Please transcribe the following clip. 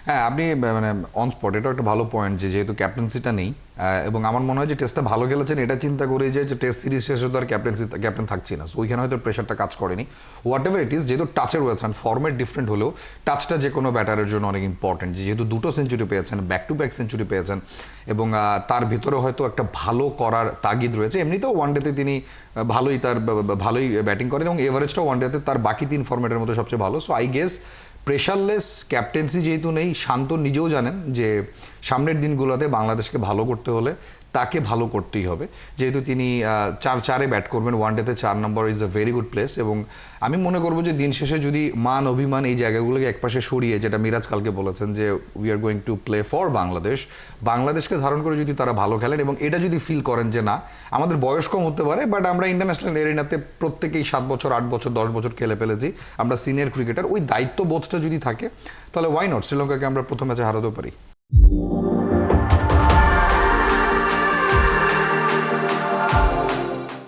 হ্যাঁ, আপনি মানে অন স্পট এটাও একটা ভালো পয়েন্ট যে যেহেতু ক্যাপ্টেন্সিটা নেই, এবং আমার মনে হয় যে টেস্টটা ভালো খেলেছেন এটা চিন্তা করে যে টেস্ট সিরিজ শেষে তো আর ক্যাপ্টেন থাকছে না, সো ওইখানে হয়তো প্রেশারটা কাজ করেনি। হোয়াট এভার ইট ইজ, যেহেতু টাচে রয়েছেন, ফর্মেট ডিফারেন্ট হলেও টাচটা যে কোনো ব্যাটারের জন্য অনেক ইম্পর্টেন্ট। যেহেতু দুটো সেঞ্চুরি পেয়েছেন, ব্যাক টু ব্যাক সেঞ্চুরি পেয়েছেন, এবং তার ভিতরে হয়তো একটা ভালো করার তাগিদ রয়েছে। এমনিতেও ওয়ানডেতে তিনি ভালোই ব্যাটিং করেন এবং এভারেজটাও ওয়ানডেতে তার বাকি 3 ফর্মেটের মধ্যে সবচেয়ে ভালো। সো আই গেস প্রেশারলেস ক্যাপ্টেন্সি যেহেতু নেই, শান্ত নিজেও জানেন যে সামনের দিনগুলোতে বাংলাদেশকে ভালো করতে হলে তাকে ভালো করতেই হবে। যেহেতু তিনি 4-4-এ ব্যাট করবেন, ওয়ানডেতে 4 নম্বর is a very good place. এবং আমি মনে করবো যে দিন শেষে যদি মান অভিমান এই জায়গাগুলোকে একপাশে সরিয়ে, যেটা মিরাজ কালকে বলেছেন যে we are going to play for বাংলাদেশকে ধারণ করে যদি তারা ভালো খেলেন এবং এটা যদি ফিল করেন যে না আমাদের বয়স কম হতে পারে বাট আমরা ইন্টারন্যাশনাল এরিনাতে প্রত্যেকেই 7 বছর 8 বছর 10 বছর খেলে ফেলেছি, আমরা সিনিয়র ক্রিকেটার, ওই দায়িত্ববোধটা যদি থাকে তাহলে ওয়াই নট শ্রীলঙ্কাকে আমরা প্রথম ম্যাচে হারাতেও পারি।